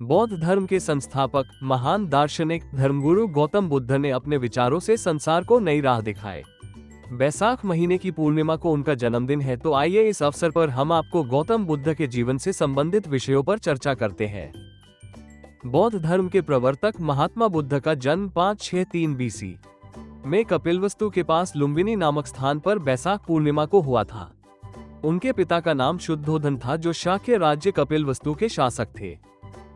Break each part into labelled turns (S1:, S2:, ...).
S1: बौद्ध धर्म के संस्थापक महान दार्शनिक धर्मगुरु गौतम बुद्ध ने अपने विचारों से संसार को नई राह दिखाए। बैसाख महीने की पूर्णिमा को उनका जन्मदिन है, तो आइए इस अवसर पर हम आपको गौतम बुद्ध के जीवन से संबंधित विषयों पर चर्चा करते हैं। बौद्ध धर्म के प्रवर्तक महात्मा बुद्ध का जन्म 563 BC में कपिलवस्तु के पास लुम्बिनी नामक स्थान पर बैसाख पूर्णिमा को हुआ था। उनके पिता का नाम शुद्धोधन था, जो शाक्य राज्य कपिलवस्तु के शासक थे।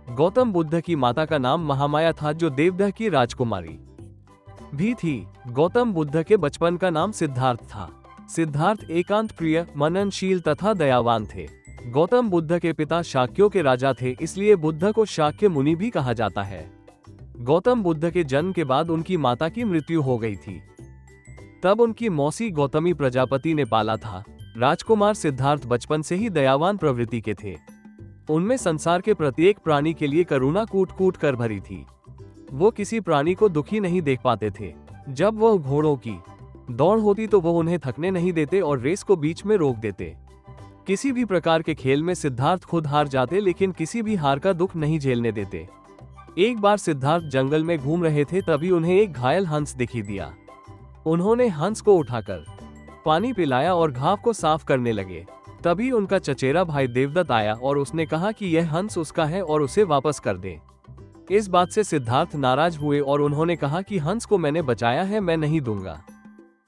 S1: गौतम बुद्ध की माता का नाम महामाया था, जो देवदह की राजकुमारी भी थी। गौतम बुद्ध के बचपन का नाम सिद्धार्थ था। सिद्धार्थ एकांत प्रिय, मननशील तथा दयावान थे। गौतम बुद्ध के पिता शाक्यों के राजा थे, इसलिए बुद्ध को शाक्य मुनि भी कहा जाता है। गौतम बुद्ध के जन्म के बाद उनकी माता की मृत्यु हो गई थी। तब उनकी मौसी गौतमी प्रजापति ने पाला था। राजकुमार सिद्धार्थ बचपन से ही दयावान प्रवृत्ति के थे। उनमें संसार के प्रत्येक प्राणी के लिए करुणा कूट कूट कर भरी थी। वो किसी प्राणी को दुखी नहीं देख पाते थे। जब वह घोड़ों की दौड़ होती तो वो उन्हें थकने नहीं देते और रेस को बीच में रोक देते। किसी भी प्रकार के खेल में सिद्धार्थ खुद हार जाते, लेकिन किसी भी हार का दुख नहीं झेलने देते। एक बार सिद्धार्थ जंगल में घूम रहे थे, तभी उन्हें एक घायल हंस दिखी दिया। उन्होंने हंस को उठाकर पानी पिलाया और घाव को साफ करने लगे। तभी उनका चचेरा भाई देवदत्त आया और उसने कहा कि यह हंस उसका है और उसे वापस कर दे। इस बात से सिद्धार्थ नाराज हुए और उन्होंने कहा कि हंस को मैंने बचाया है, मैं नहीं दूंगा।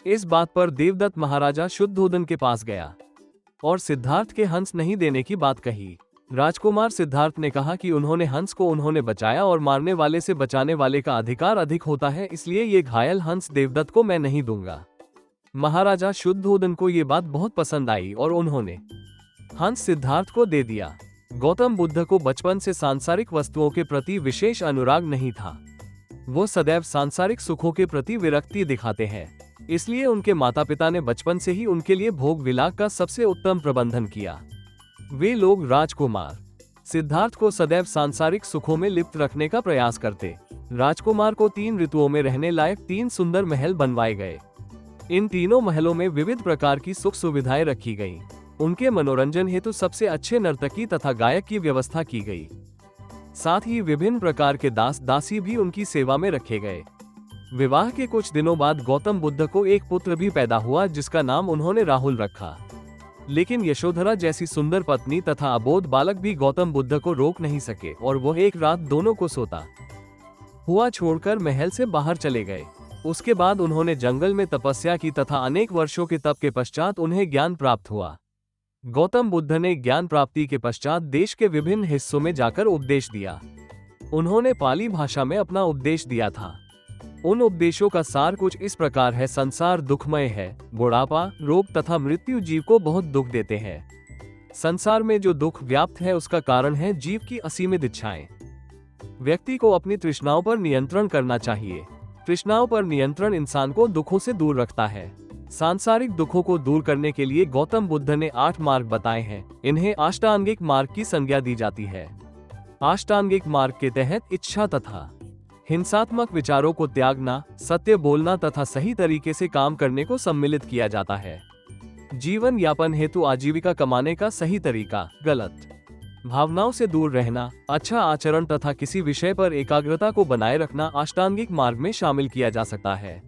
S1: इस बात पर देवदत्त महाराजा शुद्धोधन के पास गया और सिद्धार्थ के हंस नहीं देने की बात कही। राजकुमार सिद्धार्थ ने कहा कि उन्होंने हंस को उन्होंने बचाया और मारने वाले से बचाने वाले का अधिकार अधिक होता है, इसलिए ये घायल हंस देवदत्त को मैं नहीं दूंगा। महाराजा शुद्धोधन को ये बात बहुत पसंद आई और उन्होंने हंस सिद्धार्थ को दे दिया। गौतम बुद्ध को बचपन से सांसारिक वस्तुओं के प्रति विशेष अनुराग नहीं था। वो सदैव सांसारिक सुखों के प्रति विरक्ति दिखाते हैं, इसलिए उनके माता पिता ने बचपन से ही उनके लिए भोग विलास का सबसे उत्तम प्रबंधन किया। वे लोग राजकुमार सिद्धार्थ को सदैव सांसारिक सुखों में लिप्त रखने का प्रयास करते। राजकुमार को 3 ऋतुओं में रहने लायक 3 सुंदर महल बनवाए गए। इन तीनों महलों में विविध प्रकार की सुख सुविधाएं रखी गईं। उनके मनोरंजन हेतु सबसे अच्छे नर्तकी तथा गायक की व्यवस्था की गई। साथ ही विभिन्न प्रकार के दास दासी भी उनकी सेवा में रखे गए। विवाह के कुछ दिनों बाद गौतम बुद्ध को एक पुत्र भी पैदा हुआ, जिसका नाम उन्होंने राहुल रखा। लेकिन यशोधरा जैसी सुंदर पत्नी तथा अबोध बालक भी गौतम बुद्ध को रोक नहीं सके और वो एक रात दोनों को सोता हुआ छोड़कर महल से बाहर चले गए। उसके बाद उन्होंने जंगल में तपस्या की तथा अनेक वर्षों के तप के पश्चात उन्हें ज्ञान प्राप्त हुआ। गौतम बुद्ध ने ज्ञान प्राप्ति के पश्चात देश के विभिन्न हिस्सों में जाकर उपदेश दिया। उन्होंने पाली भाषा में अपना उपदेश दिया था। उन उपदेशों का सार कुछ इस प्रकार है: संसार दुखमय है, बुढ़ापा, रोग तथा मृत्यु जीव को बहुत दुख देते हैं। संसार में जो दुख व्याप्त है उसका कारण है जीव की असीमित इच्छाएं। व्यक्ति को अपनी तृष्णाओं पर नियंत्रण करना चाहिए। तृष्णाओं पर नियंत्रण इंसान को दुखों से दूर रखता है। सांसारिक दुखों को दूर करने के लिए गौतम बुद्ध ने 8 मार्ग बताए हैं। इन्हें अष्टांगिक मार्ग की संज्ञा दी जाती है। अष्टांगिक मार्ग के तहत इच्छा तथा हिंसात्मक विचारों को त्यागना, सत्य बोलना तथा सही तरीके से काम करने को सम्मिलित किया जाता है। जीवन यापन हेतु आजीविका कमाने का सही तरीका, गलत भावनाओं से दूर रहना, अच्छा आचरण तथा किसी विषय पर एकाग्रता को बनाए रखना अष्टांगिक मार्ग में शामिल किया जा सकता है।